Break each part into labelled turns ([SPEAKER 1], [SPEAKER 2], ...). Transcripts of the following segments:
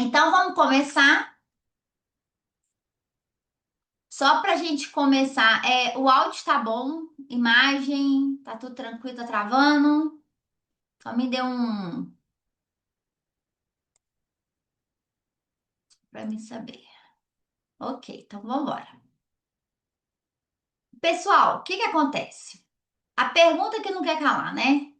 [SPEAKER 1] Então vamos começar. Só para a gente começar, o áudio tá bom, imagem, tá tudo tranquilo, tá travando. Só me dê um para me saber. Ok, então vamos embora. Pessoal, o que que acontece? A pergunta que não quer calar, né?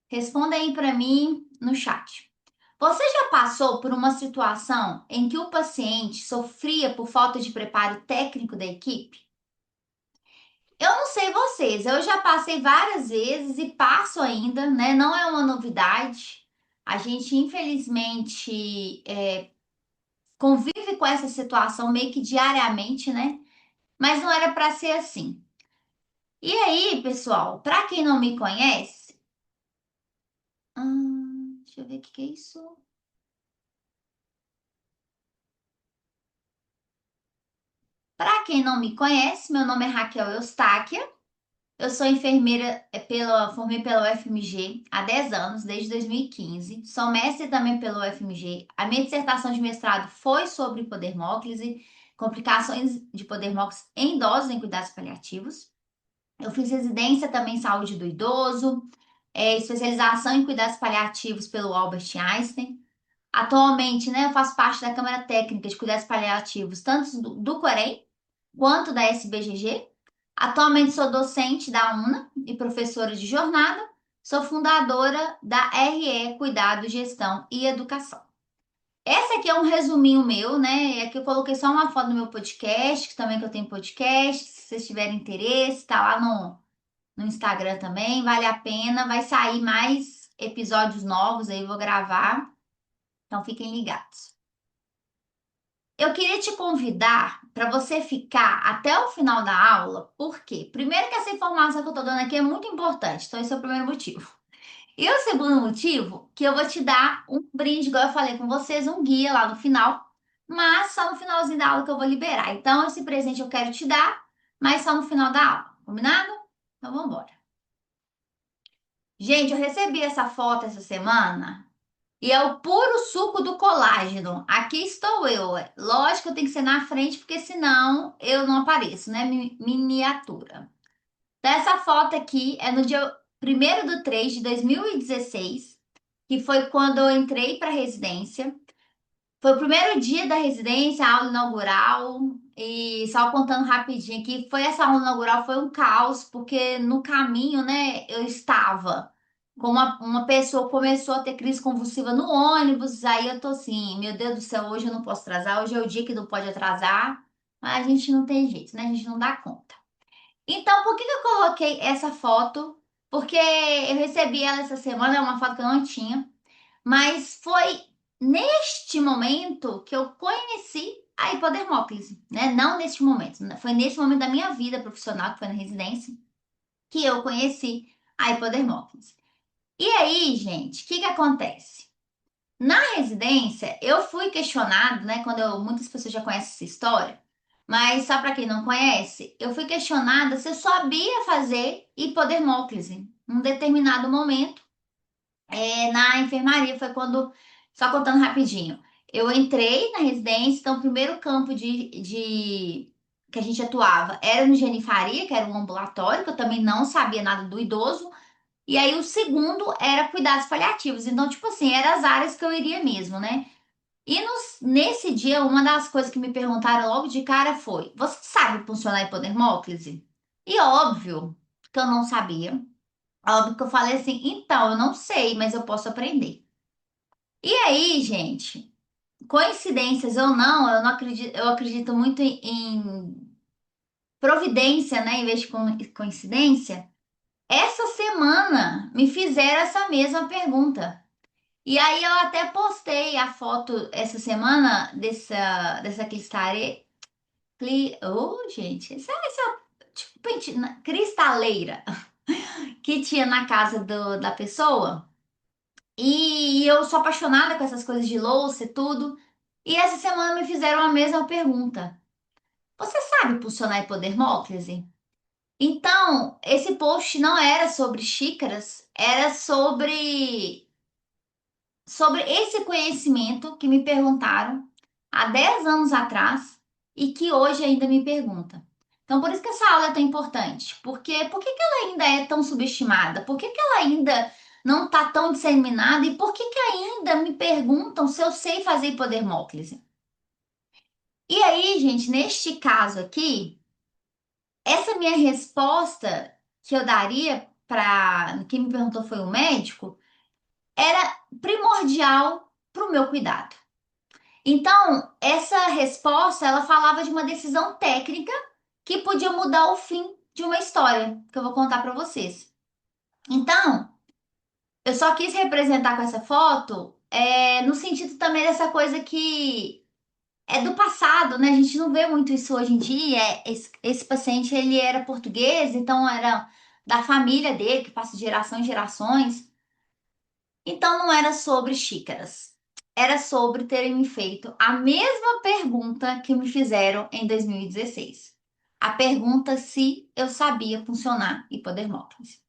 [SPEAKER 1] Responda aí para mim no chat. Você já passou por uma situação em que o paciente sofria por falta de preparo técnico da equipe? Eu não sei vocês, eu já passei várias vezes e passo ainda, né? Não é uma novidade. A gente, infelizmente, convive com essa situação meio que diariamente, né? Mas não era para ser assim. E aí, pessoal, para quem não me conhece, deixa eu ver o que que é isso. Para quem não me conhece, meu nome é Raquel Eustáquia. Eu sou enfermeira formei pela UFMG há 10 anos, desde 2015. Sou mestre também pela UFMG. A minha dissertação de mestrado foi sobre podermóclise, complicações de podermóclise em idosos em cuidados paliativos. Eu fiz residência também em saúde do idoso, especialização em cuidados paliativos pelo Albert Einstein. Atualmente, né, eu faço parte da Câmara Técnica de Cuidados Paliativos, tanto do Corém quanto da SBGG. Atualmente sou docente da UNA e professora de jornada. Sou fundadora da RE Cuidado, Gestão e Educação. Esse aqui é um resuminho meu, né? Aqui eu coloquei só uma foto do meu podcast, que também que eu tenho podcast. Se vocês tiverem interesse, tá lá no Instagram também. Vale a pena. Vai sair mais episódios novos aí, eu vou gravar. Então fiquem ligados. Eu queria te convidar para você ficar até o final da aula, por quê? Primeiro que essa informação que eu estou dando aqui é muito importante, então esse é o primeiro motivo. E o segundo motivo, que eu vou te dar um brinde, igual eu falei com vocês, um guia lá no final, mas só no finalzinho da aula que eu vou liberar. Então, esse presente eu quero te dar, mas só no final da aula, combinado? Então, vamos embora. Gente, eu recebi essa foto essa semana. E é o puro suco do colágeno. Aqui estou eu. Lógico que eu tenho que ser na frente, porque senão eu não apareço, né? Miniatura. Então, essa foto aqui é no dia 1º de 2016, que foi quando eu entrei para a residência. Foi o primeiro dia da residência, a aula inaugural. E só contando rapidinho aqui, foi essa aula inaugural, foi um caos, porque no caminho, né, eu estava com uma pessoa começou a ter crise convulsiva no ônibus, aí eu tô assim, meu Deus do céu, hoje eu não posso atrasar, hoje é o dia que não pode atrasar, mas a gente não tem jeito, né? A gente não dá conta. Então, por que que eu coloquei essa foto? Porque eu recebi ela essa semana, é uma foto que eu não tinha. Mas foi neste momento que eu conheci a hipodermólise, né? Não neste momento, né? Foi neste momento da minha vida profissional, que foi na residência, que eu conheci a hipodermólise. E aí, gente, o que que acontece? Na residência, eu fui questionado, né? Muitas pessoas já conhecem essa história, mas só para quem não conhece, eu fui questionada se eu sabia fazer hipodermólise. Num determinado momento, na enfermaria foi quando, só contando rapidinho, eu entrei na residência, então o primeiro campo que a gente atuava era no genifaria, que era um ambulatório, que eu também não sabia nada do idoso, e aí o segundo era cuidados paliativos, então tipo assim, eram as áreas que eu iria mesmo, né? E nesse dia, uma das coisas que me perguntaram logo de cara foi: você sabe funcionar hipodermólise? E óbvio que eu não sabia. Óbvio que eu falei assim, então, eu não sei, mas eu posso aprender. E aí, gente, coincidências ou não, eu não acredito, eu acredito muito em providência, né, em vez de coincidência. Essa semana me fizeram essa mesma pergunta. E aí eu até postei a foto essa semana dessa gente, essa tipo, cristaleira que tinha na casa da pessoa. E eu sou apaixonada com essas coisas de louça e tudo. E essa semana me fizeram a mesma pergunta. Você sabe posicionar hipodermólise? Então, esse post não era sobre xícaras, era sobre sobre esse conhecimento que me perguntaram há 10 anos atrás e que hoje ainda me pergunta. Então, por isso que essa aula é tão importante. Porque por que que ela ainda é tão subestimada? Por que que ela ainda não está tão disseminada? E por que que ainda me perguntam se eu sei fazer hipodermólise? E aí, gente, neste caso aqui, essa minha resposta que eu daria para quem me perguntou foi o médico, era primordial para o meu cuidado. Então, essa resposta, ela falava de uma decisão técnica que podia mudar o fim de uma história, que eu vou contar para vocês. Então, eu só quis representar com essa foto, no sentido também dessa coisa que é do passado, né? A gente não vê muito isso hoje em dia. Esse paciente, ele era português, então era da família dele, que passa de geração em gerações. Então não era sobre xícaras. Era sobre terem me feito a mesma pergunta que me fizeram em 2016. A pergunta se eu sabia funcionar hipodermólise.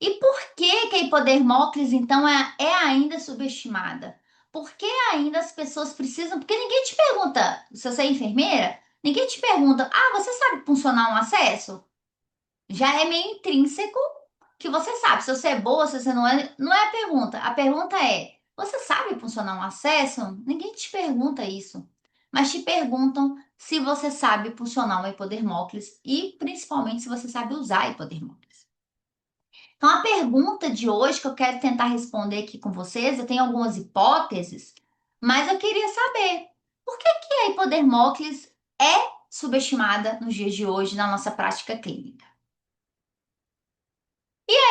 [SPEAKER 1] E por que que a hipodermólise, então, é ainda subestimada? Por que ainda as pessoas precisam? Porque ninguém te pergunta, se você é enfermeira, ninguém te pergunta, você sabe funcionar um acesso? Já é meio intrínseco que você sabe. Se você é boa, se você não é, não é a pergunta. A pergunta é: você sabe funcionar um acesso? Ninguém te pergunta isso. Mas te perguntam se você sabe funcionar uma hipodermólise e principalmente se você sabe usar a hipodermólise. Então, a pergunta de hoje que eu quero tentar responder aqui com vocês, eu tenho algumas hipóteses, mas eu queria saber por que que a hipodermólise é subestimada nos dias de hoje na nossa prática clínica?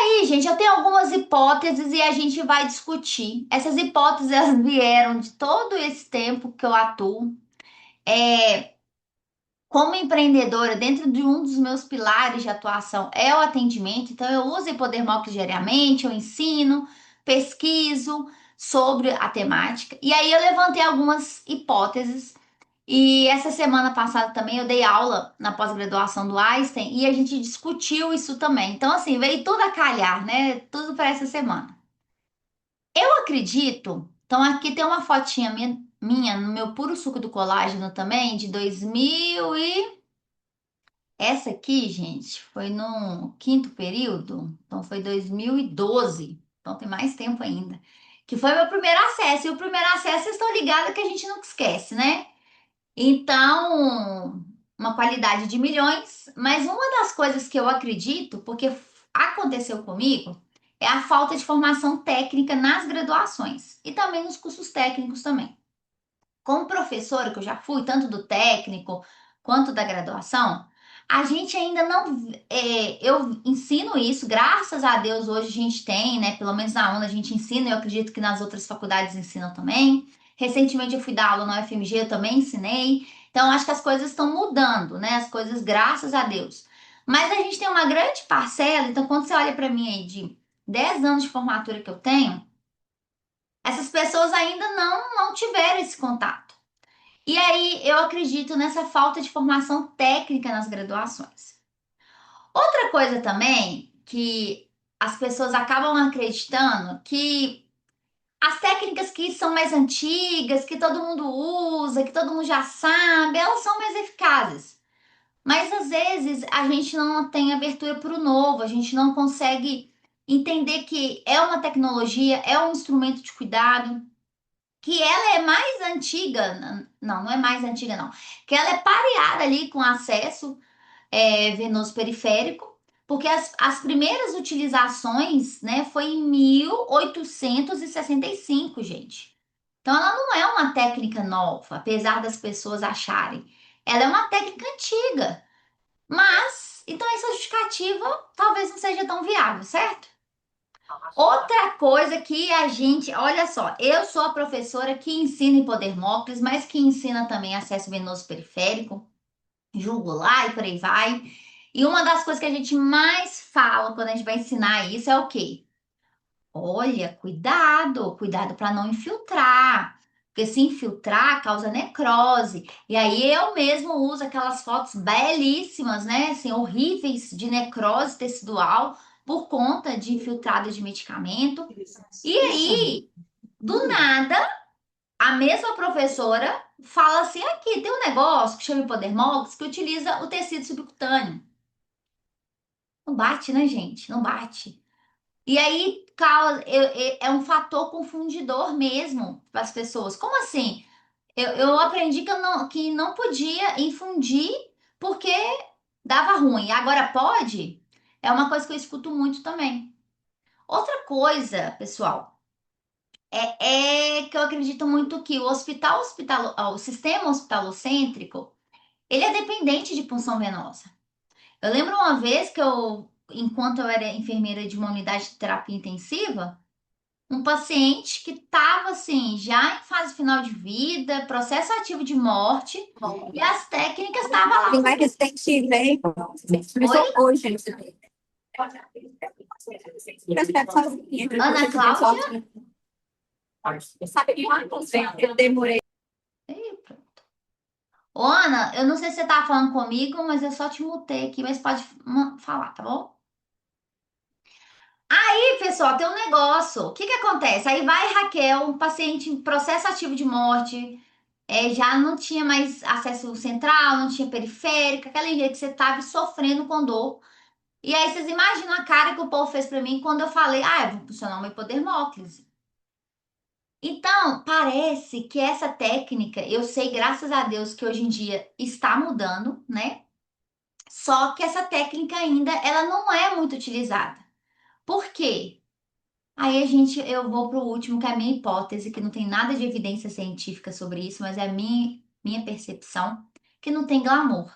[SPEAKER 1] Aí, gente, eu tenho algumas hipóteses e a gente vai discutir. Essas hipóteses elas vieram de todo esse tempo que eu atuo. É, como empreendedora, dentro de um dos meus pilares de atuação é o atendimento, então eu uso Hipodermópolis diariamente, eu ensino, pesquiso sobre a temática. E aí eu levantei algumas hipóteses. E essa semana passada também eu dei aula na pós-graduação do Einstein e a gente discutiu isso também. Então, assim, veio tudo a calhar, né? Tudo para essa semana. Eu acredito. Então, aqui tem uma fotinha minha no meu puro suco do colágeno também, de 2000 e. Essa aqui, gente, foi no quinto período, então foi 2012. Então tem mais tempo ainda. Que foi meu primeiro acesso. E o primeiro acesso, vocês estão ligados que a gente nunca esquece, né? Então, uma qualidade de milhões, mas uma das coisas que eu acredito, porque aconteceu comigo, é a falta de formação técnica nas graduações e também nos cursos técnicos também. Como professora, que eu já fui, tanto do técnico quanto da graduação, a gente ainda não. Eu ensino isso, graças a Deus, hoje a gente tem, né? Pelo menos na UNA a gente ensina, e eu acredito que nas outras faculdades ensinam também. Recentemente eu fui dar aula no UFMG, eu também ensinei. Então, acho que as coisas estão mudando, né? As coisas, graças a Deus. Mas a gente tem uma grande parcela, então, quando você olha para mim aí de 10 anos de formatura que eu tenho, essas pessoas ainda não tiveram esse contato. E aí eu acredito nessa falta de formação técnica nas graduações. Outra coisa também que as pessoas acabam acreditando que as técnicas que são mais antigas, que todo mundo usa, que todo mundo já sabe, elas são mais eficazes. Mas às vezes a gente não tem abertura para o novo, a gente não consegue entender que é uma tecnologia, é um instrumento de cuidado, que ela é mais antiga, não é mais antiga não, que ela é pareada ali com acesso venoso periférico, porque as primeiras utilizações, né, foi em 1865, gente. Então ela não é uma técnica nova, apesar das pessoas acharem. Ela é uma técnica antiga, mas então essa justificativa talvez não seja tão viável, certo? Outra coisa que a gente, olha só, eu sou a professora que ensina hipodermóclise, mas que ensina também acesso venoso periférico, jugular e por aí vai. E uma das coisas que a gente mais fala quando a gente vai ensinar isso é o quê? Olha, cuidado, cuidado para não infiltrar. Porque se infiltrar causa necrose. E aí eu mesmo uso aquelas fotos belíssimas, né? Assim, horríveis de necrose tecidual por conta de infiltrado de medicamento. E aí, do nada, a mesma professora fala assim: aqui tem um negócio que chama Hipodermox que utiliza o tecido subcutâneo. Não bate, né, gente? Não bate. E aí, é um fator confundidor mesmo para as pessoas. Como assim? Eu aprendi que não podia infundir porque dava ruim. Agora pode? É uma coisa que eu escuto muito também. Outra coisa, pessoal, é que eu acredito muito que o sistema hospitalocêntrico, ele é dependente de punção venosa. Eu lembro uma vez que enquanto eu era enfermeira de uma unidade de terapia intensiva, um paciente que estava assim, já em fase final de vida, processo ativo de morte, e as técnicas estavam lá.
[SPEAKER 2] Tem mais recente, né?
[SPEAKER 1] Oi?
[SPEAKER 2] Começou hoje.
[SPEAKER 1] Ana Cláudia?
[SPEAKER 2] Sabe que eu demorei.
[SPEAKER 1] Ih, pronto. Ô, Ana, eu não sei se você tá falando comigo, mas eu só te mutei aqui, mas pode falar, tá bom? Aí, pessoal, tem um negócio. O que que acontece? Aí vai Raquel, um paciente em processo ativo de morte, já não tinha mais acesso central, não tinha periférica, aquela jeito que você tava sofrendo com dor. E aí vocês imaginam a cara que o povo fez pra mim quando eu falei, eu vou funcionar uma hipodermóclise. Então, parece que essa técnica, eu sei, graças a Deus, que hoje em dia está mudando, né? Só que essa técnica ainda, ela não é muito utilizada. Por quê? Aí eu vou para o último, que é a minha hipótese, que não tem nada de evidência científica sobre isso, mas é a minha percepção, que não tem glamour.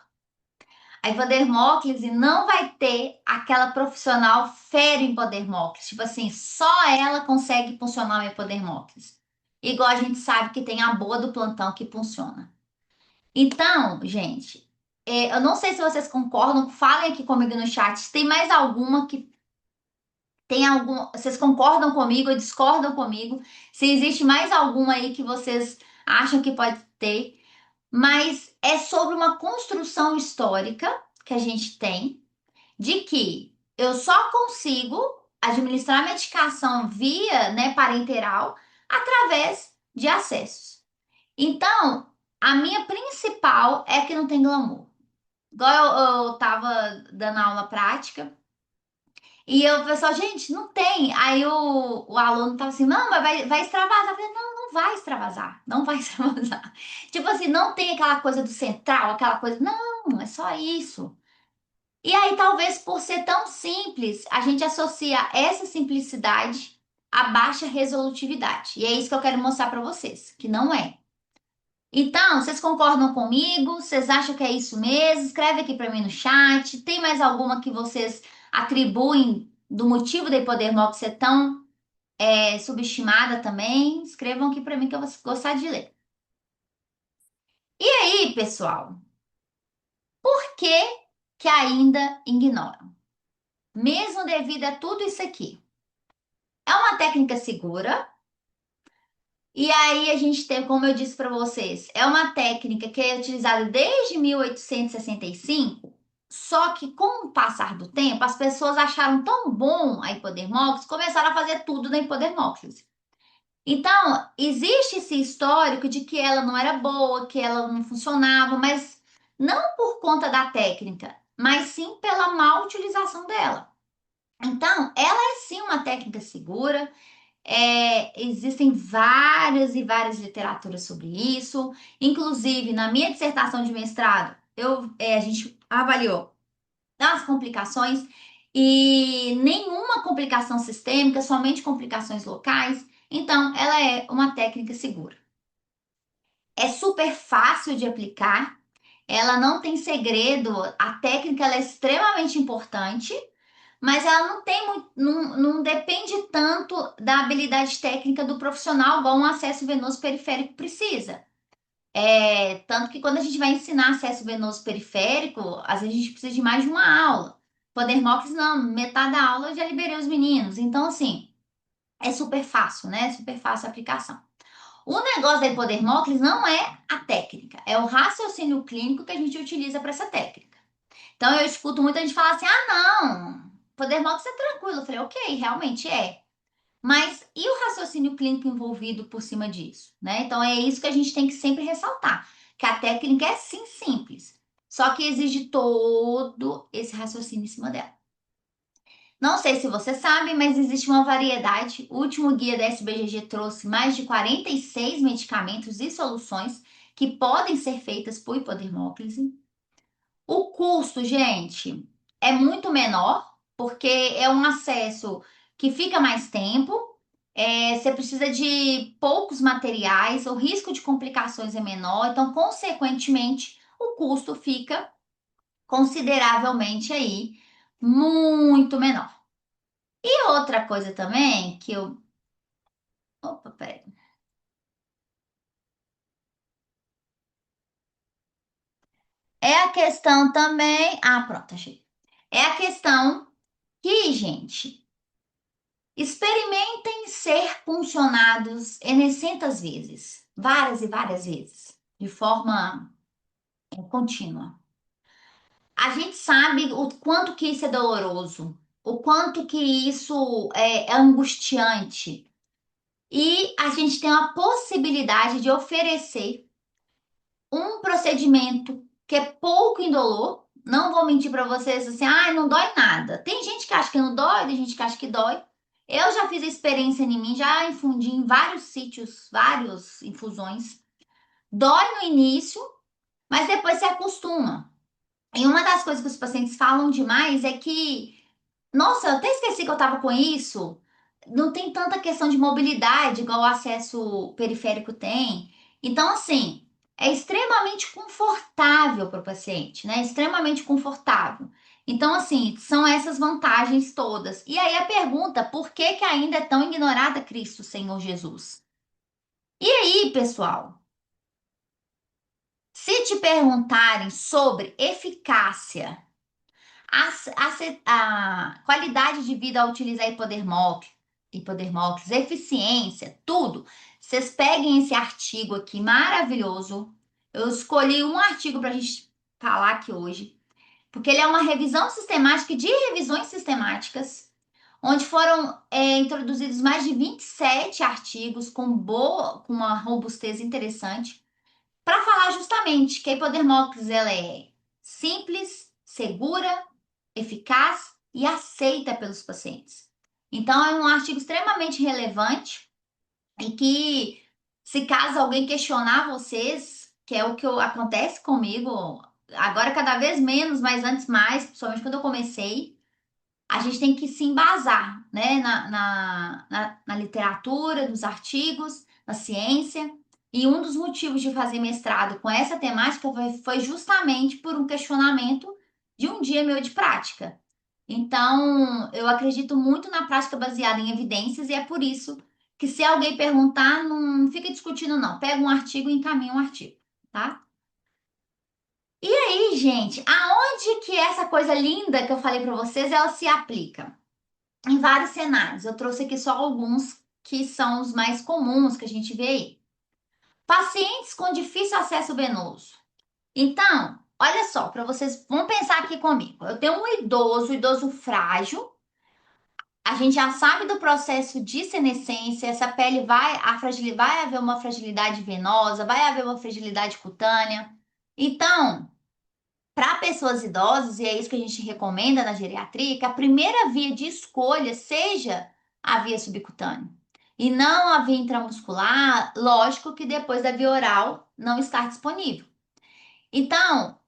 [SPEAKER 1] A hipodermóclise não vai ter aquela profissional fera em hipodermóclise. Tipo assim, só ela consegue funcionar uma hipodermóclise. Igual a gente sabe que tem a boa do plantão que funciona. Então, gente, eu não sei se vocês concordam, falem aqui comigo no chat. Se tem mais alguma que tem algum. Vocês concordam comigo ou discordam comigo? Se existe mais alguma aí que vocês acham que pode ter. Mas é sobre uma construção histórica que a gente tem de que eu só consigo administrar medicação via, né, parenteral através de acessos. Então, a minha principal é que não tem glamour. Igual eu tava dando aula prática e o pessoal, gente, não tem. Aí o aluno tava assim, não, mas vai extravasar. Eu falei, não, não vai extravasar, não vai extravasar. Tipo assim, não tem aquela coisa do central, aquela coisa, não, é só isso. E aí, talvez por ser tão simples, a gente associa essa simplicidade à baixa resolutividade. E é isso que eu quero mostrar para vocês, que não é. Então, vocês concordam comigo? Vocês acham que é isso mesmo? Escreve aqui para mim no chat. Tem mais alguma que vocês atribuem do motivo da hipodermose ser tão subestimada também? Escrevam aqui para mim que eu vou gostar de ler. E aí, pessoal, por que que ainda ignoram? Mesmo devido a tudo isso aqui. É uma técnica segura. E aí a gente tem, como eu disse para vocês, é uma técnica que é utilizada desde 1865, só que com o passar do tempo, as pessoas acharam tão bom a hipodermólise, começaram a fazer tudo na hipodermólise. Então, existe esse histórico de que ela não era boa, que ela não funcionava, mas não por conta da técnica, mas sim pela má utilização dela. Então, ela é sim uma técnica segura. Existem várias e várias literaturas sobre isso. Inclusive, na minha dissertação de mestrado, a gente avaliou as complicações e nenhuma complicação sistêmica, somente complicações locais. Então, ela é uma técnica segura. É super fácil de aplicar, ela não tem segredo, a técnica ela é extremamente importante. Mas ela não tem não depende tanto da habilidade técnica do profissional, igual um acesso venoso periférico precisa. Tanto que quando a gente vai ensinar acesso venoso periférico, às vezes a gente precisa de mais de uma aula. Podermópolis, não, metade da aula eu já liberei os meninos. Então, assim, é super fácil, né? É super fácil a aplicação. O negócio da hipodermóclise não é a técnica, é o raciocínio clínico que a gente utiliza para essa técnica. Então, eu escuto muita gente falar assim: ah, não. poder móvel é tranquilo. Eu falei, ok, realmente é. Mas e o raciocínio clínico envolvido por cima disso, né? Então é isso que a gente tem que sempre ressaltar, que a técnica é sim simples, só que exige todo esse raciocínio em cima dela. Não sei se você sabe, mas existe uma variedade. O último guia da SBGG trouxe mais de 46 medicamentos e soluções que podem ser feitas por hipodermólise. O custo, gente, é muito menor, porque é um acesso que fica mais tempo, você precisa de poucos materiais, o risco de complicações é menor, então, consequentemente, o custo fica consideravelmente aí muito menor. E outra coisa também que eu. Opa, peraí. É a questão também. Ah, pronto, achei. É a questão que, gente, experimentem ser puncionados N vezes, várias e várias vezes, de forma contínua. A gente sabe o quanto que isso é doloroso, o quanto que isso é angustiante. E a gente tem a possibilidade de oferecer um procedimento que é pouco indolor. Não vou mentir para vocês assim, ah, não dói nada. Tem gente que acha que não dói, tem gente que acha que dói. Eu já fiz a experiência em mim, já infundi em vários sítios, várias infusões. Dói no início, mas depois se acostuma. E uma das coisas que os pacientes falam demais é que nossa, eu até esqueci que eu tava com isso. Não tem tanta questão de mobilidade igual o acesso periférico tem. Então, assim, é extremamente confortável para o paciente, né? Extremamente confortável. Então, assim, são essas vantagens todas. E aí a pergunta, por que que ainda é tão ignorada Cristo, Senhor Jesus? E aí, pessoal, se te perguntarem sobre eficácia, a qualidade de vida ao utilizar hipodermóclise, eficiência, tudo. Vocês peguem esse artigo aqui maravilhoso. Eu escolhi um artigo para a gente falar aqui hoje, porque ele é uma revisão sistemática de revisões sistemáticas, onde foram introduzidos mais de 27 artigos com uma robustez interessante para falar justamente que a hipodermólise ela é simples, segura, eficaz e aceita pelos pacientes. Então, é um artigo extremamente relevante e que, se caso alguém questionar vocês, que é o que acontece comigo, agora cada vez menos, mas antes mais, principalmente quando eu comecei, a gente tem que se embasar, né, na literatura, nos artigos, na ciência. E um dos motivos de fazer mestrado com essa temática foi justamente por um questionamento de um dia meu de prática. Então, eu acredito muito na prática baseada em evidências e é por isso que se alguém perguntar, não fica discutindo, não. Pega um artigo e encaminha um artigo, tá? E aí, gente, aonde que essa coisa linda que eu falei para vocês, ela se aplica? Em vários cenários. Eu trouxe aqui só alguns que são os mais comuns que a gente vê aí. Pacientes com difícil acesso venoso. Então, olha só, para vocês, vão pensar aqui comigo. Eu tenho um idoso frágil. A gente já sabe do processo de senescência, essa pele vai haver uma fragilidade venosa, vai haver uma fragilidade cutânea. Então, para pessoas idosas, e é isso que a gente recomenda na geriatria, que a primeira via de escolha seja a via subcutânea. E não a via intramuscular, lógico que depois da via oral não está disponível. Então,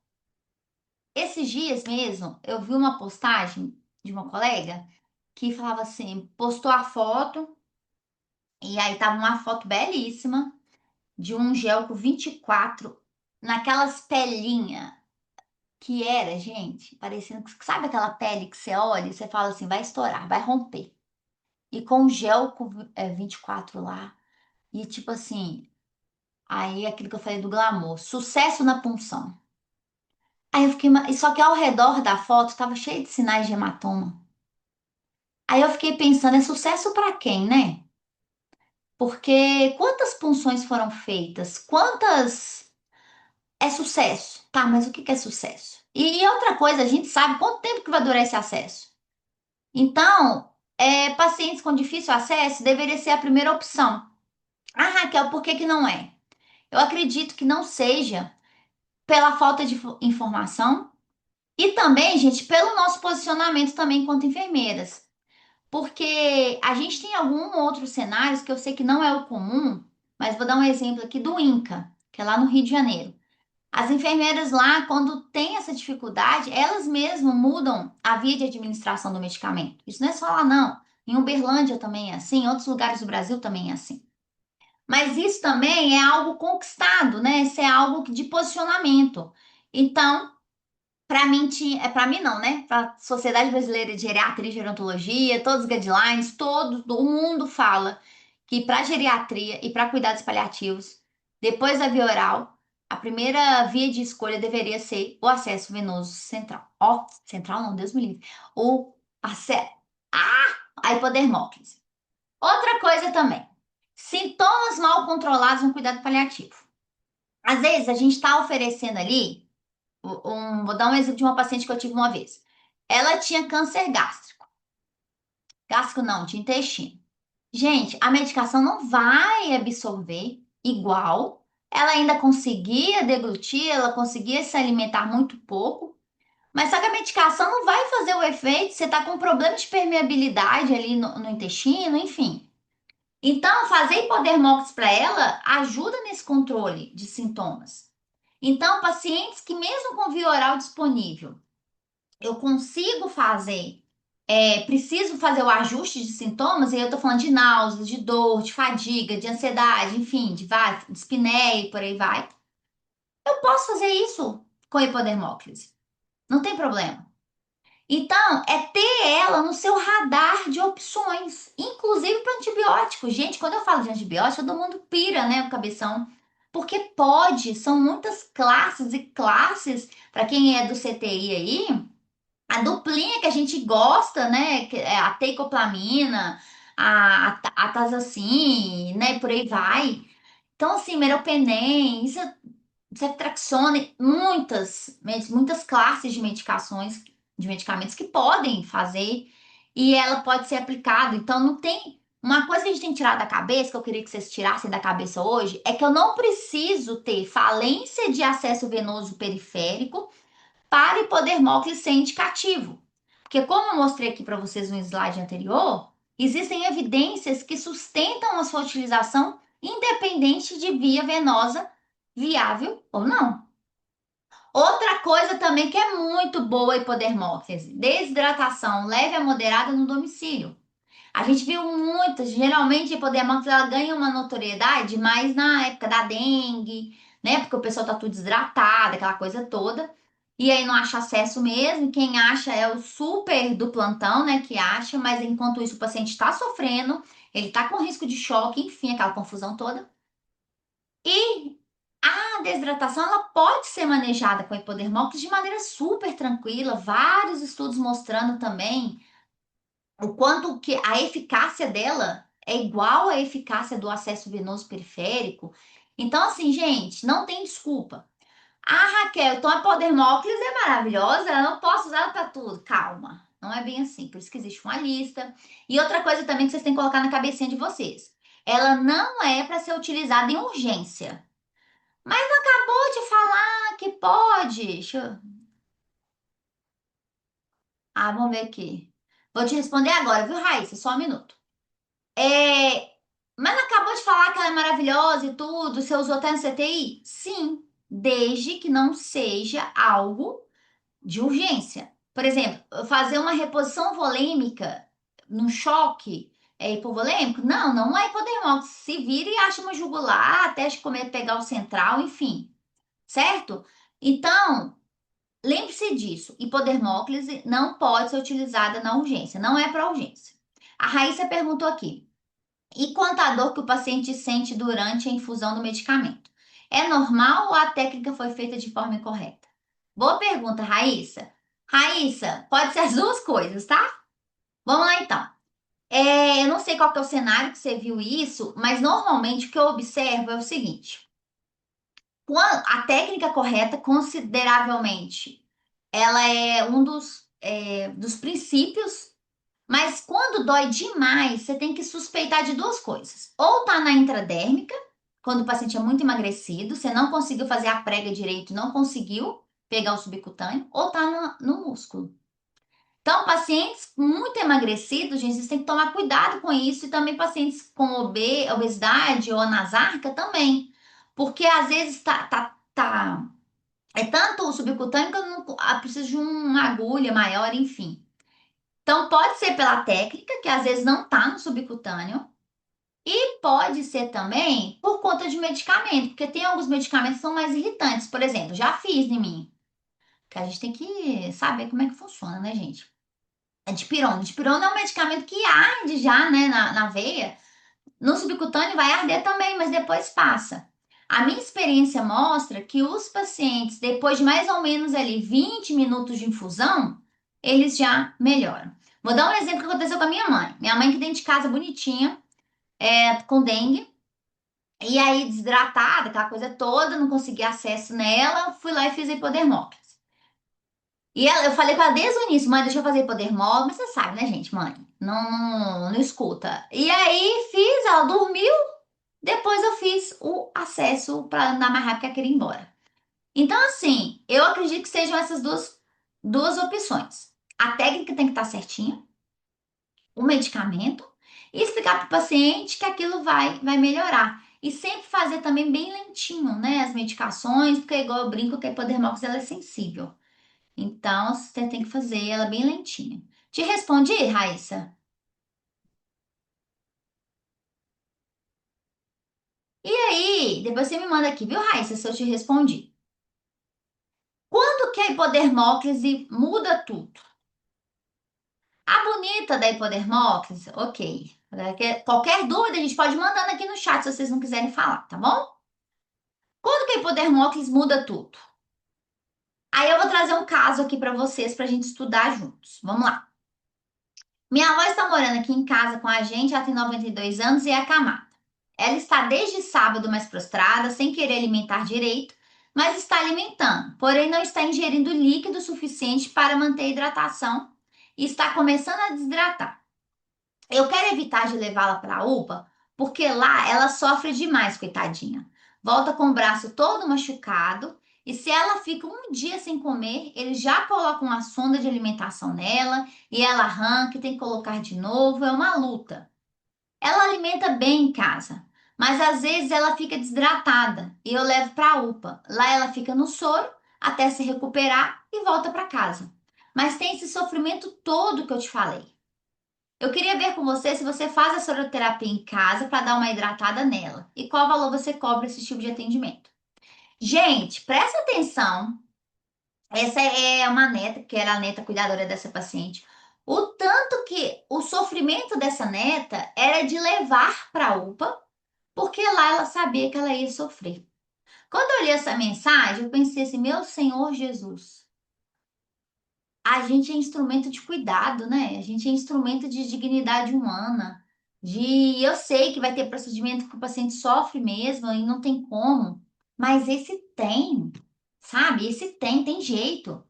[SPEAKER 1] esses dias mesmo, eu vi uma postagem de uma colega que falava assim, postou a foto, e aí tava uma foto belíssima de um gel com 24 naquelas pelinhas que era, gente, parecendo que sabe aquela pele que você olha e você fala assim, vai estourar, vai romper. E com gel com 24 lá, e tipo assim, aí aquilo que eu falei do glamour, sucesso na punção. Aí eu fiquei, só que ao redor da foto tava cheio de sinais de hematoma. Aí eu fiquei pensando, é sucesso pra quem, né? Porque quantas punções foram feitas? Quantas é sucesso? Tá, mas o que que é sucesso? E outra coisa, a gente sabe quanto tempo que vai durar esse acesso? Então, pacientes com difícil acesso deveria ser a primeira opção. Ah, Raquel, por que que não é? Eu acredito que não seja pela falta de informação e também, gente, pelo nosso posicionamento também enquanto enfermeiras. Porque a gente tem algum outros cenários que eu sei que não é o comum, mas vou dar um exemplo aqui do INCA, que é lá no Rio de Janeiro. As enfermeiras lá, quando tem essa dificuldade, elas mesmas mudam a via de administração do medicamento. Isso não é só lá, não. Em Uberlândia também é assim, em outros lugares do Brasil também é assim. Mas isso também é algo conquistado, né? Isso é algo de posicionamento. Então, para mim, para mim não, né? Para a Sociedade Brasileira de Geriatria e Gerontologia, todos os guidelines, todo o mundo fala que para geriatria e para cuidados paliativos, depois da via oral, a primeira via de escolha deveria ser o acesso venoso central. Ó, central não, Deus me livre. O acesso. A hipodermólise. Outra coisa também. Sintomas mal controlados no cuidado paliativo. Às vezes a gente está oferecendo ali, vou dar um exemplo de uma paciente que eu tive uma vez. Ela tinha câncer gástrico. Gástrico não, de intestino. Gente, a medicação não vai absorver igual. Ela ainda conseguia deglutir, ela conseguia se alimentar muito pouco. Mas só que a medicação não vai fazer o efeito. Você está com problema de permeabilidade ali no intestino, enfim. Então, fazer hipodermólise para ela ajuda nesse controle de sintomas. Então, pacientes que mesmo com via oral disponível, eu consigo fazer, preciso fazer o ajuste de sintomas, e eu tô falando de náuseas, de dor, de fadiga, de ansiedade, enfim, de dispneia e por aí vai. Eu posso fazer isso com hipodermólise. Não tem problema. Então, é ter ela no seu radar de opções, inclusive para antibiótico. Gente, quando eu falo de antibiótico, todo mundo pira, né, o cabeção. Porque pode, são muitas classes e classes, para quem é do CTI aí, a duplinha que a gente gosta, né, que é a teicoplaminaa tazocin, né, por aí vai. Então, assim, meropenem, ceftriaxone, muitas classes de medicações, de medicamentos que podem fazer e ela pode ser aplicada. Então, não tem. Uma coisa que a gente tem que tirar da cabeça, que eu queria que vocês tirassem da cabeça hoje, é que eu não preciso ter falência de acesso venoso periférico para hipodermólise ser indicativo. Porque, como eu mostrei aqui para vocês no slide anterior, existem evidências que sustentam a sua utilização independente de via venosa viável ou não. Outra coisa também que é muito boa a hipodermólise, desidratação leve a moderada no domicílio. A gente viu muitas, geralmente a hipodermólise ela ganha uma notoriedade mais na época da dengue, né? Porque o pessoal tá tudo desidratado, aquela coisa toda. E aí não acha acesso mesmo. Quem acha é o super do plantão, né? Que acha, mas enquanto isso o paciente está sofrendo, ele tá com risco de choque, enfim, aquela confusão toda. E a desidratação ela pode ser manejada com hipodermólise de maneira super tranquila. Vários estudos mostrando também o quanto que a eficácia dela é igual à eficácia do acesso venoso periférico. Então, assim, gente, não tem desculpa. Ah, Raquel, então a podermóclise é maravilhosa, eu não posso usar ela para tudo. Calma, não é bem assim. Por isso que existe uma lista. E outra coisa também que vocês têm que colocar na cabecinha de vocês. Ela não é para ser utilizada em urgência. Mas não acabou de falar que pode. Vamos ver aqui. Vou te responder agora, viu, Raíssa? Só um minuto. É, mas acabou de falar que ela é maravilhosa e tudo, você usou até no CTI? Sim, desde que não seja algo de urgência. Por exemplo, fazer uma reposição volêmica num choque hipovolêmico? Não, não é hipodermólise. Se vira e acha uma jugular, até comer, pegar o central, enfim, certo? Então, lembre-se disso, hipodermólise não pode ser utilizada na urgência, não é para urgência. A Raíssa perguntou aqui. E quanto à dor que o paciente sente durante a infusão do medicamento? É normal ou a técnica foi feita de forma incorreta? Boa pergunta, Raíssa. Raíssa, pode ser as duas coisas, tá? Vamos lá então. Eu não sei qual que é o cenário que você viu isso, mas normalmente o que eu observo é o seguinte: a técnica correta, consideravelmente, ela é um dos princípios Mas quando dói demais, você tem que suspeitar de duas coisas. Ou tá na intradérmica, quando o paciente é muito emagrecido, você não conseguiu fazer a prega direito, não conseguiu pegar o subcutâneo, ou tá no músculo. Então, pacientes muito emagrecidos, gente, vocês têm que tomar cuidado com isso. E também pacientes com obesidade ou anasarca também. Porque às vezes é tanto o subcutâneo que eu não preciso de uma agulha maior, enfim. Então, pode ser pela técnica, que às vezes não tá no subcutâneo. E pode ser também por conta de medicamento, porque tem alguns medicamentos que são mais irritantes. Por exemplo, já fiz em mim. Que a gente tem que saber como é que funciona, né, gente? É dipirona. Dipirona é um medicamento que arde já, né, na veia. No subcutâneo vai arder também, mas depois passa. A minha experiência mostra que os pacientes, depois de mais ou menos ali 20 minutos de infusão, eles já melhoram. Vou dar um exemplo que aconteceu com a minha mãe. Minha mãe que dentro de casa bonitinha, com dengue, e aí desidratada, aquela coisa toda, não conseguia acesso nela, fui lá e fiz hipodermóclise. E eu falei pra ela desde o início, mãe, deixa eu fazer hipodermose, mas você sabe, né, gente, mãe? Não escuta. E aí fiz, ela dormiu, depois eu fiz o acesso para andar mais rápido que ela queria ir embora. Então, assim, eu acredito que sejam essas duas opções. A técnica tem que estar certinha, o medicamento, e explicar para o paciente que aquilo vai melhorar. E sempre fazer também bem lentinho, né, as medicações, porque igual eu brinco que a hipodermose ela é sensível. Então, você tem que fazer ela bem lentinha. Te respondi, Raíssa? E aí, depois você me manda aqui, viu, Raíssa, se eu te respondi. Quando que a hipodermóclise muda tudo? A bonita da hipodermóclise, ok. Qualquer dúvida, a gente pode mandando aqui no chat se vocês não quiserem falar, tá bom? Quando que a hipodermóclise muda tudo? Aí eu vou trazer um caso aqui para vocês para a gente estudar juntos. Vamos lá. Minha avó está morando aqui em casa com a gente, ela tem 92 anos e é acamada. Ela está desde sábado mais prostrada, sem querer alimentar direito, mas está alimentando, porém não está ingerindo líquido suficiente para manter a hidratação e está começando a desidratar. Eu quero evitar de levá-la para a UPA, porque lá ela sofre demais, coitadinha. Volta com o braço todo machucado, e se ela fica um dia sem comer, eles já colocam uma sonda de alimentação nela, e ela arranca e tem que colocar de novo, é uma luta. Ela alimenta bem em casa, mas às vezes ela fica desidratada, e eu levo para a UPA. Lá ela fica no soro até se recuperar e volta para casa. Mas tem esse sofrimento todo que eu te falei. Eu queria ver com você se você faz a soroterapia em casa para dar uma hidratada nela e qual valor você cobra esse tipo de atendimento. Gente, presta atenção. Essa é uma neta, que era a neta cuidadora dessa paciente. O tanto que o sofrimento dessa neta era de levar para a UPA, porque lá ela sabia que ela ia sofrer. Quando eu li essa mensagem, eu pensei assim: meu Senhor Jesus. A gente é instrumento de cuidado, né? A gente é instrumento de dignidade humana. Eu sei que vai ter procedimento que o paciente sofre mesmo e não tem como, mas esse tem, sabe? Esse tem jeito.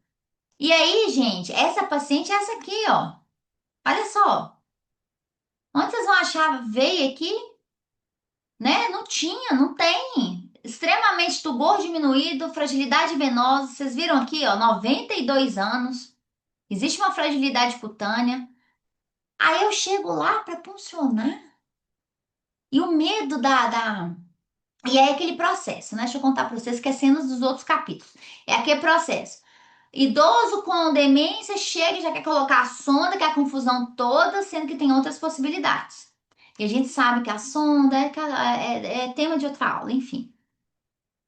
[SPEAKER 1] E aí, gente, essa paciente é essa aqui, ó. Olha só. Onde vocês vão achar veia aqui, né? Não tinha, não tem. Extremamente tubor diminuído, fragilidade venosa. Vocês viram aqui, ó, 92 anos. Existe uma fragilidade cutânea. Aí eu chego lá para funcionar e o medo da. E é aquele processo, né? Deixa eu contar para vocês que é cenas dos outros capítulos. É aquele processo. Idoso com demência chega e já quer colocar a sonda, que é a confusão toda, sendo que tem outras possibilidades. E a gente sabe que a sonda é tema de outra aula, enfim.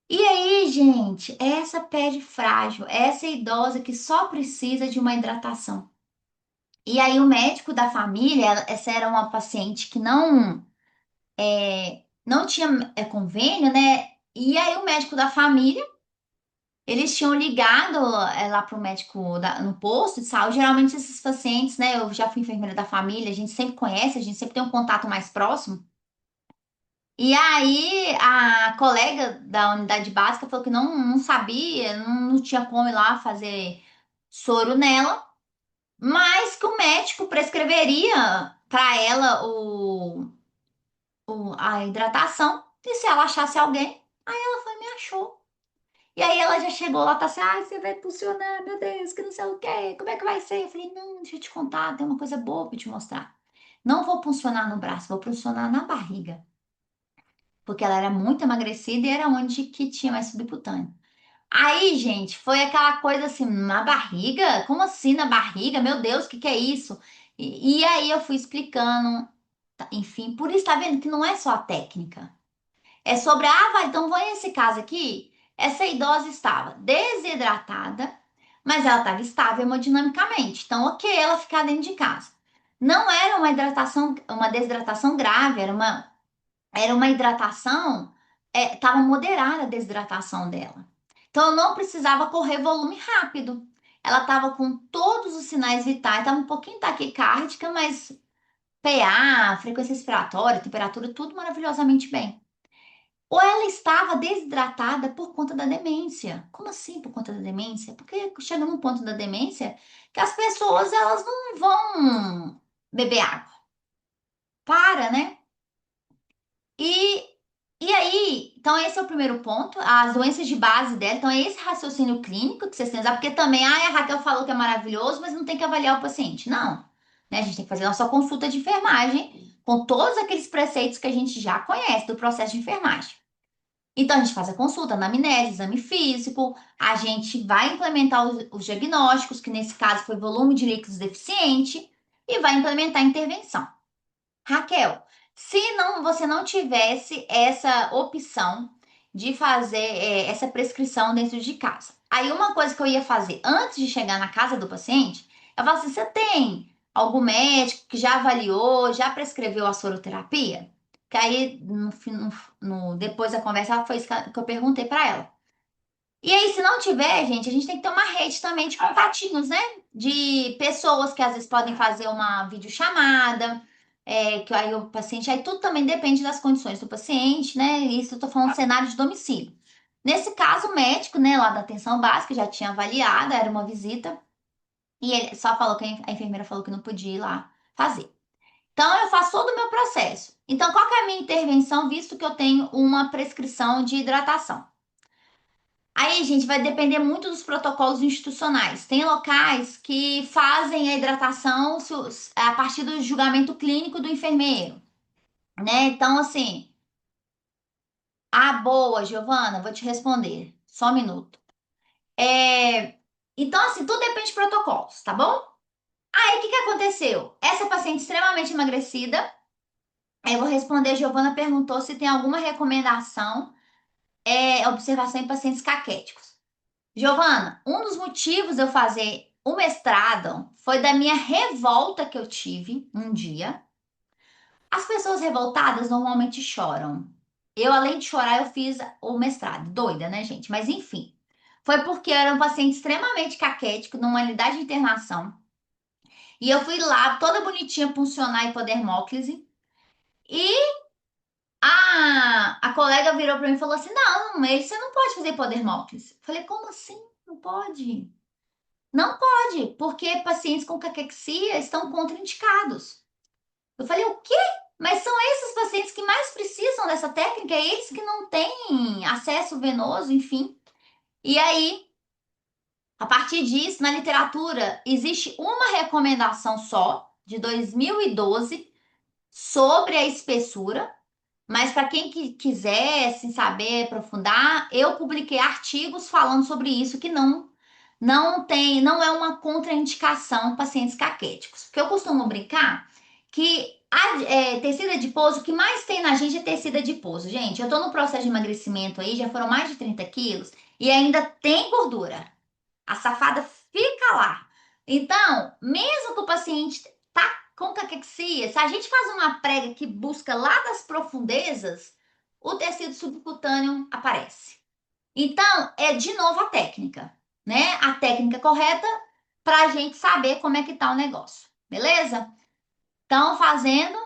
[SPEAKER 1] E aí, gente, essa pele frágil, essa idosa que só precisa de uma hidratação. E aí, o médico da família, essa era uma paciente que não tinha convênio, né? E aí, o médico da família, eles tinham ligado lá para o médico no posto de saúde. Geralmente, esses pacientes, né? Eu já fui enfermeira da família, a gente sempre conhece, a gente sempre tem um contato mais próximo. E aí, a colega da unidade básica falou que não sabia, não tinha como ir lá fazer soro nela. mas que o médico prescreveria para ela a hidratação. E se ela achasse alguém, aí ela foi e me achou. E aí ela já chegou lá, tá assim, ai, você vai funcionar, meu Deus, que não sei o quê, como é que vai ser? Eu falei, não, deixa eu te contar, tem uma coisa boa pra te mostrar. Não vou funcionar no braço, vou funcionar na barriga. Porque ela era muito emagrecida e era onde que tinha mais subcutâneo. Aí, gente, foi aquela coisa assim, na barriga? Como assim na barriga? Meu Deus, o que que é isso? E aí eu fui explicando, enfim, por isso tá vendo que não é só a técnica. É sobre, vai, então vou nesse caso aqui, essa idosa estava desidratada, mas ela estava estável hemodinamicamente. Então, ok, ela ficar dentro de casa. Não era uma hidratação, uma desidratação grave, era uma hidratação, estava moderada a desidratação dela. Então, eu não precisava correr volume rápido. Ela estava com todos os sinais vitais, estava um pouquinho taquicárdica, mas PA, frequência respiratória, temperatura, tudo maravilhosamente bem. Ou ela estava desidratada por conta da demência. Como assim por conta da demência? Porque chega num ponto da demência que as pessoas elas não vão beber água. Para, né? E, e aí, então esse é o primeiro ponto, as doenças de base dela. Então é esse raciocínio clínico que vocês têm que usar, porque também, a Raquel falou que é maravilhoso, mas não tem que avaliar o paciente. Não, né? A gente tem que fazer a nossa consulta de enfermagem com todos aqueles preceitos que a gente já conhece do processo de enfermagem. Então, a gente faz a consulta, anamnese, exame físico, a gente vai implementar os diagnósticos, que nesse caso foi volume de líquidos deficiente, e vai implementar a intervenção. Raquel, se não, você não tivesse essa opção de fazer essa prescrição dentro de casa, aí uma coisa que eu ia fazer antes de chegar na casa do paciente, eu falo assim: você tem algum médico que já avaliou, já prescreveu a soroterapia? Que aí, depois da conversa, foi isso que eu perguntei para ela. E aí, se não tiver, gente, a gente tem que ter uma rede também de contatinhos, né? De pessoas que às vezes podem fazer uma videochamada, que aí o paciente, aí tudo também depende das condições do paciente, né? Isso eu tô falando cenário de domicílio. Nesse caso, o médico, né, lá da atenção básica, já tinha avaliado, era uma visita, e ele só falou que a enfermeira falou que não podia ir lá fazer. Então, eu faço todo o meu processo. Então, qual que é a minha intervenção, visto que eu tenho uma prescrição de hidratação? Aí, gente, vai depender muito dos protocolos institucionais. Tem locais que fazem a hidratação a partir do julgamento clínico do enfermeiro, né? Então, assim, boa, Giovana, vou te responder. Só um minuto. Então, assim, tudo depende de protocolos, tá bom? Aí, o que que aconteceu? Essa paciente extremamente emagrecida, aí eu vou responder, a Giovana perguntou se tem alguma recomendação, observação em pacientes caquéticos. Giovana, um dos motivos de eu fazer o mestrado foi da minha revolta que eu tive um dia. As pessoas revoltadas normalmente choram. Eu, além de chorar, eu fiz o mestrado. Doida, né, gente? Mas enfim. Foi porque eu era um paciente extremamente caquético, numa unidade de internação. E eu fui lá, toda bonitinha, puncionar hipodermóclise. E a colega virou pra mim e falou assim: Não, mas você não pode fazer hipodermóclise. Eu falei: Como assim? Não pode? Não pode, porque pacientes com caquexia estão contraindicados. Eu falei, o quê? Mas são esses pacientes que mais precisam dessa técnica, é eles que não têm acesso venoso, enfim. E aí, a partir disso, na literatura, existe uma recomendação só, de 2012, sobre a espessura, mas para quem quisesse saber, aprofundar, eu publiquei artigos falando sobre isso que não é uma contraindicação em pacientes caquéticos. Porque eu costumo brincar que tecido adiposo, o que mais tem na gente é tecido adiposo. Gente, eu tô no processo de emagrecimento aí, já foram mais de 30 quilos e ainda tem gordura. A safada fica lá. Então, mesmo que o paciente tá com caquexia, se a gente faz uma prega que busca lá das profundezas, o tecido subcutâneo aparece. Então, é de novo a técnica, né? A técnica correta para a gente saber como é que tá o negócio, beleza? Estão fazendo,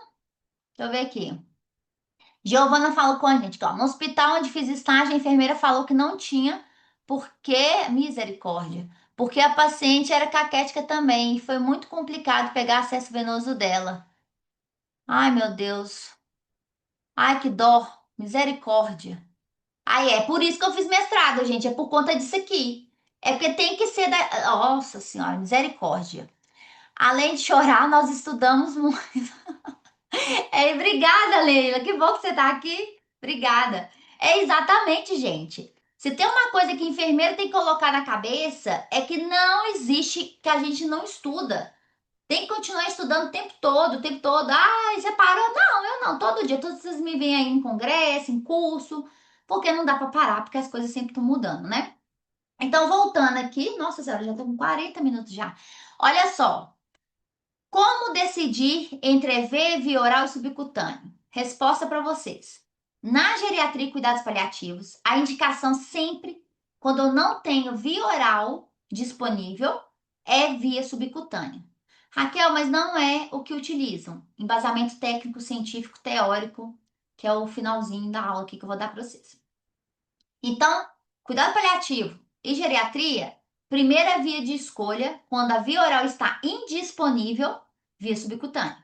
[SPEAKER 1] deixa eu ver aqui. Giovana falou com a gente que, ó, no hospital onde fiz estágio, a enfermeira falou que não tinha, porque, misericórdia, porque a paciente era caquética também, e foi muito complicado pegar acesso venoso dela. Ai, meu Deus. Ai, que dó. Misericórdia. Ai, é por isso que eu fiz mestrado, gente. É por conta disso aqui. É porque tem que ser da. Nossa Senhora, misericórdia. Além de chorar, nós estudamos muito. É, obrigada, Leila. Que bom que você tá aqui. Obrigada. É exatamente, gente. Se tem uma coisa que enfermeiro tem que colocar na cabeça, é que não existe que a gente não estuda. Tem que continuar estudando o tempo todo, o tempo todo. Ah, você parou? Não, eu não. Todo dia. Todos vocês me veem aí em congresso, em curso, porque não dá para parar, porque as coisas sempre estão mudando, né? Então, voltando aqui, nossa senhora, já estamos com 40 minutos já. Olha só. Como decidir entre EV, via oral e subcutâneo? Resposta para vocês. Na geriatria e cuidados paliativos, a indicação sempre, quando eu não tenho via oral disponível, é via subcutânea. Raquel, mas não é o que utilizam. Embasamento técnico, científico, teórico, que é o finalzinho da aula aqui que eu vou dar para vocês. Então, cuidado paliativo e geriatria, primeira via de escolha, quando a via oral está indisponível, via subcutânea.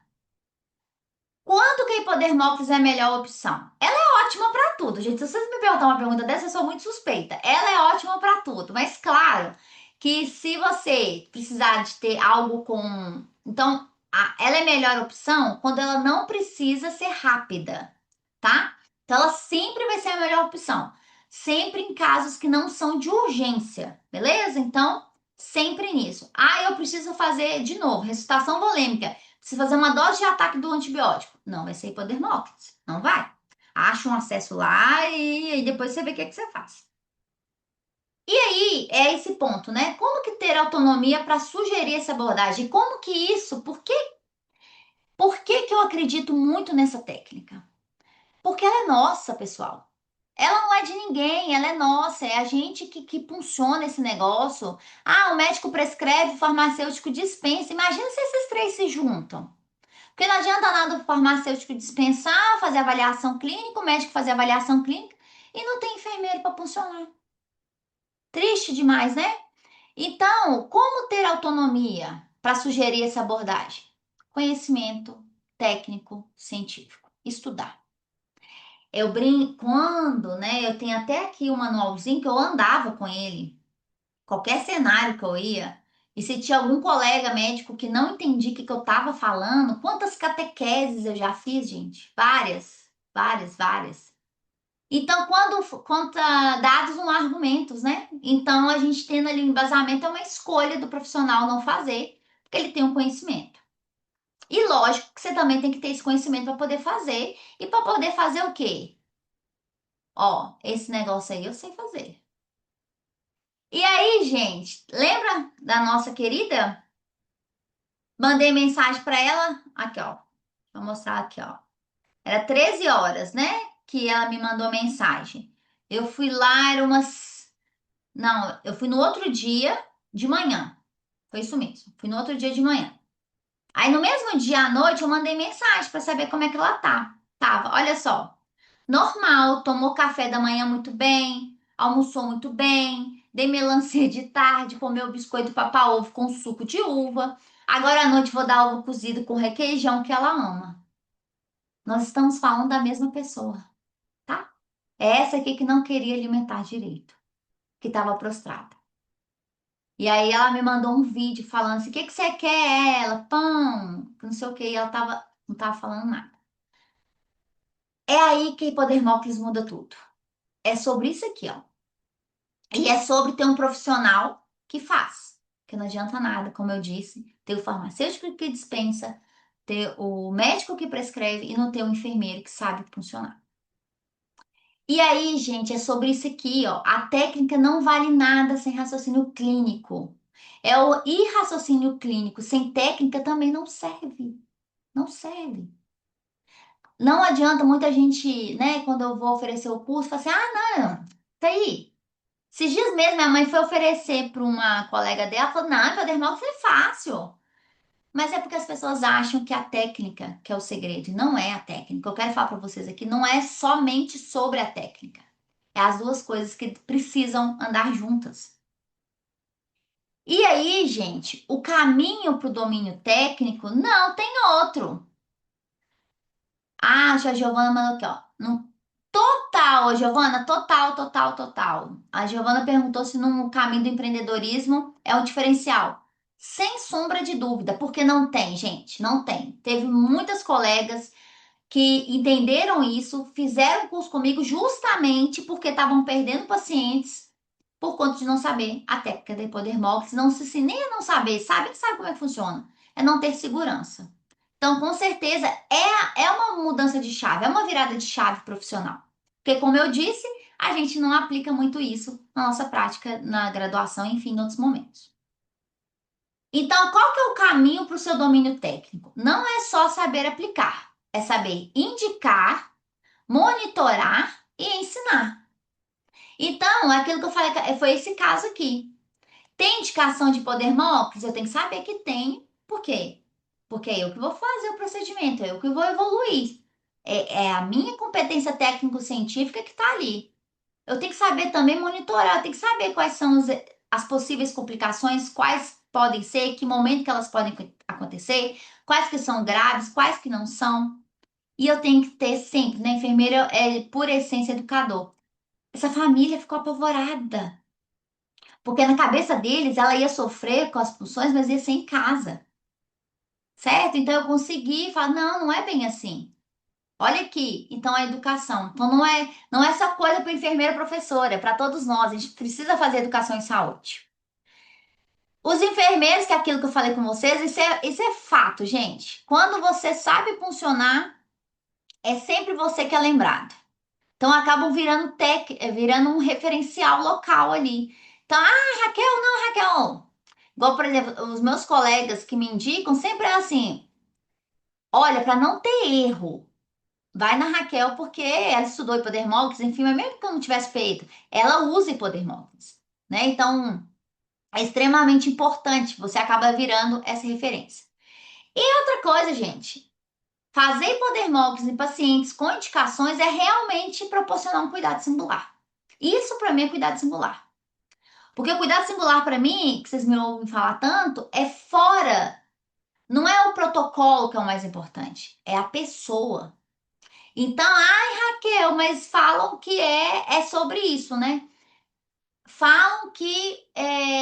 [SPEAKER 1] Quando que a hipodermófilis é a melhor opção? Ela é ótima para tudo, gente. Se vocês me perguntar uma pergunta dessa, eu sou muito suspeita. Ela é ótima para tudo, mas claro que se você precisar de ter algo com. Então, ela é a melhor opção quando ela não precisa ser rápida, tá? Então, ela sempre vai ser a melhor opção. Sempre em casos que não são de urgência, beleza? Então, sempre nisso. Ah, eu preciso fazer de novo, ressuscitação volêmica. Se fazer uma dose de ataque do antibiótico, não vai ser hipodermóclise. Não vai. Acha um acesso lá e depois você vê o que, é que você faz. E aí, é esse ponto, né? Como que ter autonomia para sugerir essa abordagem? Como que isso? Por que que eu acredito muito nessa técnica? Porque ela é nossa, pessoal. Ela não é de ninguém, ela é nossa, é a gente que funciona esse negócio. Ah, o médico prescreve, o farmacêutico dispensa. Imagina se esses três se juntam. Porque não adianta nada o farmacêutico dispensar, fazer avaliação clínica, o médico fazer avaliação clínica e não tem enfermeiro para funcionar. Triste demais, né? Então, como ter autonomia para sugerir essa abordagem? Conhecimento técnico, científico. Estudar. Eu brinco quando, né? Eu tenho até aqui um manualzinho que eu andava com ele. Qualquer cenário que eu ia. E se tinha algum colega médico que não entendia o que eu estava falando, quantas catequeses eu já fiz, gente? Várias, várias, várias. Então, quando conta dados não há argumentos, né? Então, a gente tendo ali um embasamento é uma escolha do profissional não fazer, porque ele tem um conhecimento. E lógico que você também tem que ter esse conhecimento para poder fazer. E para poder fazer o quê? Ó, esse negócio aí eu sei fazer. E aí, gente, lembra da nossa querida? Mandei mensagem para ela, aqui, ó. Vou mostrar aqui, ó. Era 13 horas, né? Que ela me mandou mensagem. Eu fui lá, era umas. Não, eu fui no outro dia de manhã. Foi isso mesmo. Fui no outro dia de manhã. Aí no mesmo dia à noite eu mandei mensagem para saber como é que ela tá. Tava, olha só. Normal, tomou café da manhã muito bem, almoçou muito bem, dei melancia de tarde, comeu biscoito papa-ovo com suco de uva. Agora à noite vou dar ovo cozido com requeijão que ela ama. Nós estamos falando da mesma pessoa, tá? É essa aqui que não queria alimentar direito, que estava prostrada. E aí ela me mandou um vídeo falando assim: o que que você quer? Ela, pão, que não sei o que. E ela não tava falando nada. É aí que Hipodermóclise muda tudo. É sobre isso aqui, ó. E é sobre ter um profissional que faz. Que não adianta nada, como eu disse, ter o farmacêutico que dispensa, ter o médico que prescreve e não ter um enfermeiro que sabe funcionar. E aí, gente, é sobre isso aqui, ó. A técnica não vale nada sem raciocínio clínico. É o irraciocínio clínico. Sem técnica também não serve. Não serve. Não adianta muita gente, né, quando eu vou oferecer o curso, fala assim: ah, não, tá aí. Esses dias mesmo, minha mãe foi oferecer para uma colega dela, falou: não, epidermal é fácil. Mas é porque as pessoas acham que a técnica que é o segredo, e não é a técnica. Eu quero falar para vocês aqui, não é somente sobre a técnica. É as duas coisas que precisam andar juntas. E aí, gente, o caminho para o domínio técnico não tem outro. Ah, a Giovana mandou aqui, ó. Total, Giovana, total, total, total. A Giovana perguntou se no caminho do empreendedorismo é um diferencial. Sem sombra de dúvida, porque não tem, gente, não tem. Teve muitas colegas que entenderam isso, fizeram curso comigo justamente porque estavam perdendo pacientes por conta de não saber a técnica de Podermox, não se nem é não saber, sabe como é que funciona, é não ter segurança. Então, com certeza, é uma mudança de chave, é uma virada de chave profissional. Porque, como eu disse, a gente não aplica muito isso na nossa prática, na graduação, enfim, em outros momentos. Então, qual que é o caminho para o seu domínio técnico? Não é só saber aplicar, é saber indicar, monitorar e ensinar. Então, é aquilo que eu falei, foi esse caso aqui. Tem indicação de poder MOX? Eu tenho que saber que tem. Por quê? Porque é eu que vou fazer o procedimento, é eu que vou evoluir. É a minha competência técnico-científica que está ali. Eu tenho que saber também monitorar, eu tenho que saber quais são as possíveis complicações, quais podem ser, que momento que elas podem acontecer, quais que são graves, quais que não são. E eu tenho que ter sempre, né? Enfermeira é por essência educador. Essa família ficou apavorada, porque na cabeça deles ela ia sofrer com as funções, mas ia ser em casa, certo? Então eu consegui falar, não, não é bem assim. Olha aqui, então a educação. Então não é só coisa para enfermeira professora, é para todos nós. A gente precisa fazer educação em saúde. Os enfermeiros, que é aquilo que eu falei com vocês, isso é fato, gente. Quando você sabe funcionar, é sempre você que é lembrado. Então acabam virando um referencial local ali. Então, Raquel, não, Raquel. Igual, por exemplo, os meus colegas que me indicam sempre é assim: olha, para não ter erro, vai na Raquel, porque ela estudou Hippodermolks, enfim, mas mesmo que eu não tivesse feito, ela usa Hippodermolks, né? Então, é extremamente importante, você acaba virando essa referência. E outra coisa, gente, fazer Hippodermolks em pacientes com indicações é realmente proporcionar um cuidado singular. Isso para mim é cuidado singular. Porque o cuidado singular para mim, que vocês me ouvem falar tanto, é fora. Não é o protocolo que é o mais importante, é a pessoa. Então, ai, Raquel, mas falam que é sobre isso, né? Falam que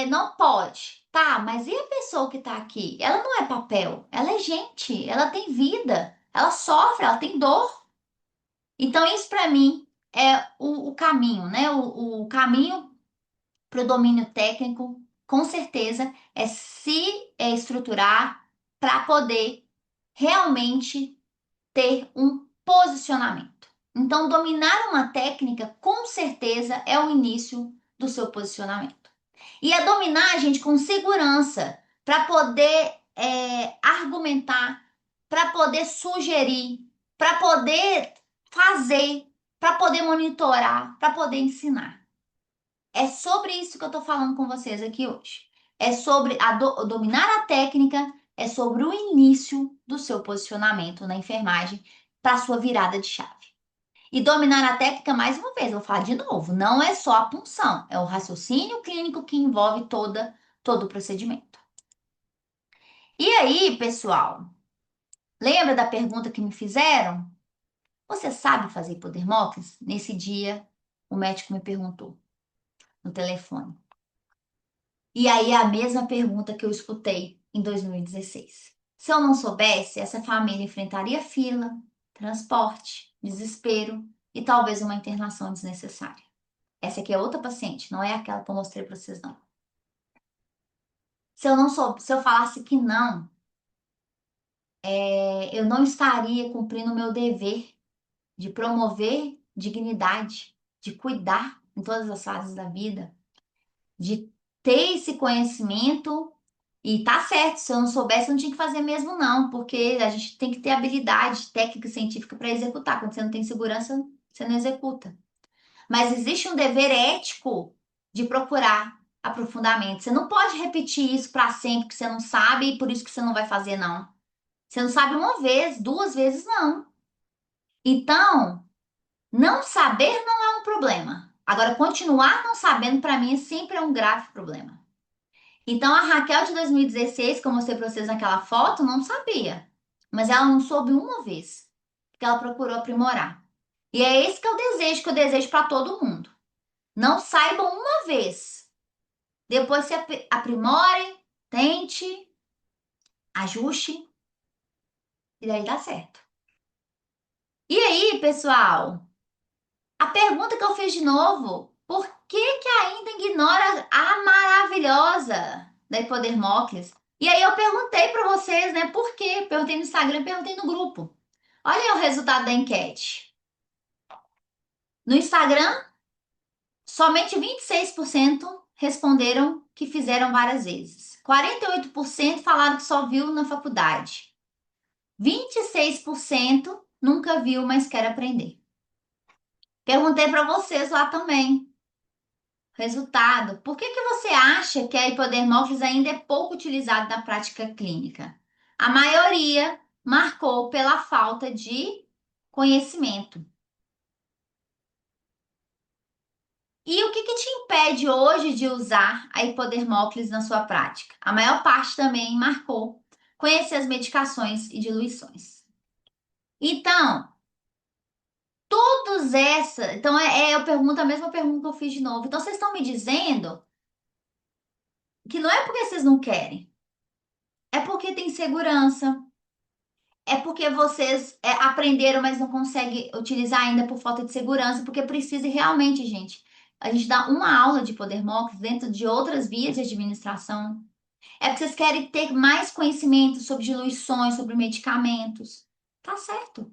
[SPEAKER 1] não pode. Tá, mas e a pessoa que tá aqui? Ela não é papel, ela é gente, ela tem vida, ela sofre, ela tem dor. Então, isso para mim é o caminho, né? O caminho para o domínio técnico, com certeza, é se estruturar para poder realmente ter um posicionamento. Então, dominar uma técnica, com certeza, é o início do seu posicionamento. E é dominar, gente, com segurança, para poder argumentar, para poder sugerir, para poder fazer, para poder monitorar, para poder ensinar. É sobre isso que eu tô falando com vocês aqui hoje. É sobre dominar a técnica, é sobre o início do seu posicionamento na enfermagem para sua virada de chave. E dominar a técnica, mais uma vez, eu vou falar de novo, não é só a punção, é o raciocínio clínico que envolve todo o procedimento. E aí, pessoal, lembra da pergunta que me fizeram? Você sabe fazer hipodermocles? Nesse dia, o médico me perguntou no telefone. E aí a mesma pergunta que eu escutei em 2016. Se eu não soubesse, essa família enfrentaria fila, transporte, desespero e talvez uma internação desnecessária. Essa aqui é outra paciente, não é aquela que eu mostrei para vocês não. Se eu falasse que não, eu não estaria cumprindo o meu dever de promover dignidade, de cuidar em todas as fases da vida, de ter esse conhecimento. E tá certo, se eu não soubesse, eu não tinha que fazer mesmo, não, porque a gente tem que ter habilidade técnica e científica para executar. Quando você não tem segurança, você não executa. Mas existe um dever ético de procurar aprofundamento. Você não pode repetir isso para sempre, que você não sabe e por isso que você não vai fazer, não. Você não sabe uma vez, duas vezes, não. Então, não saber não é um problema. Agora, continuar não sabendo, para mim, sempre é um grave problema. Então a Raquel de 2016, que eu mostrei pra vocês naquela foto, não sabia. Mas ela não soube uma vez, porque ela procurou aprimorar. E é esse que eu desejo para todo mundo. Não saibam uma vez. Depois se aprimore, tente, ajuste e daí dá certo. E aí, pessoal, a pergunta que eu fiz de novo, por que ainda ignora a maravilhosa da Hipodermocles? E aí eu perguntei para vocês, né, por quê? Perguntei no Instagram, perguntei no grupo. Olha aí o resultado da enquete. No Instagram, somente 26% responderam que fizeram várias vezes. 48% falaram que só viu na faculdade. 26% nunca viu, mas quer aprender. Perguntei para vocês lá também. Resultado: por que você acha que a hipodermólise ainda é pouco utilizada na prática clínica? A maioria marcou pela falta de conhecimento. E o que te impede hoje de usar a hipodermólise na sua prática? A maior parte também marcou conhecer as medicações e diluições. Então, todos essa, então eu pergunto a mesma pergunta que eu fiz de novo. Então, vocês estão me dizendo que não é porque vocês não querem, é porque tem segurança, é porque vocês aprenderam, mas não conseguem utilizar ainda por falta de segurança, porque precisa realmente, gente. A gente dá uma aula de Podermox dentro de outras vias de administração. É porque vocês querem ter mais conhecimento sobre diluições, sobre medicamentos. Tá certo.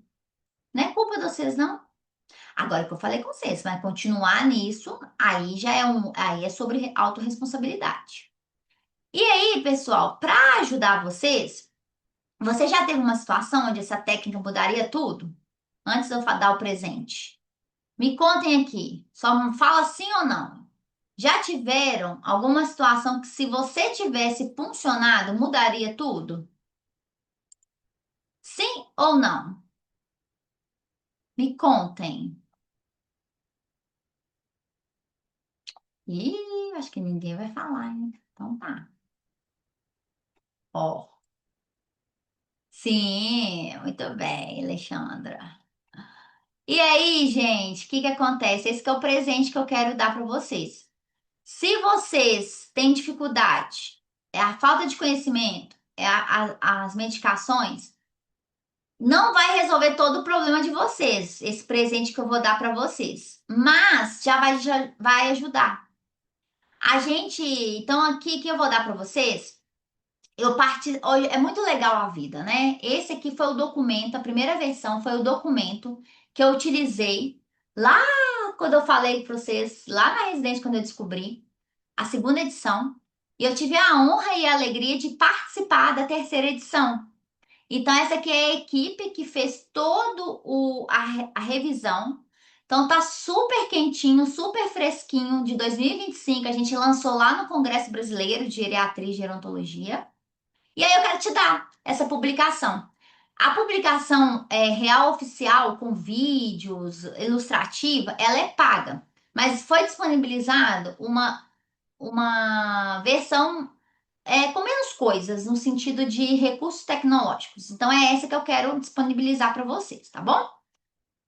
[SPEAKER 1] Não é culpa de vocês, não. Agora que eu falei com vocês, vai continuar nisso, aí já aí é sobre autorresponsabilidade. E aí, pessoal, para ajudar vocês, você já teve uma situação onde essa técnica mudaria tudo? Antes de eu dar o presente. Me contem aqui. Só me fala sim ou não. Já tiveram alguma situação que se você tivesse funcionado, mudaria tudo? Sim ou não? Me contem. Ih, acho que ninguém vai falar, hein? Então tá. Ó. Sim, muito bem, Alexandra. E aí, gente, o que que acontece? Esse que é o presente que eu quero dar para vocês. Se vocês têm dificuldade, é a falta de conhecimento, as medicações, não vai resolver todo o problema de vocês, esse presente que eu vou dar para vocês. Mas já vai ajudar. A gente, então aqui que eu vou dar para vocês, hoje é muito legal a vida, né? Esse aqui foi o documento, a primeira versão foi o documento que eu utilizei lá quando eu falei para vocês, lá na residência quando eu descobri a segunda edição, e eu tive a honra e a alegria de participar da terceira edição. Então, essa aqui é a equipe que fez todo a revisão. Então, tá super quentinho, super fresquinho, de 2025. A gente lançou lá no Congresso Brasileiro de Geriatria e Gerontologia. E aí eu quero te dar essa publicação. A publicação real oficial, com vídeos, ilustrativa, ela é paga. Mas foi disponibilizado uma versão com menos coisas, no sentido de recursos tecnológicos. Então, é essa que eu quero disponibilizar para vocês, tá bom?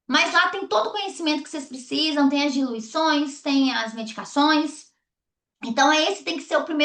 [SPEAKER 1] Mas lá tem todo o conhecimento que vocês precisam, tem as diluições, tem as medicações. Então, esse tem que ser o primeiro.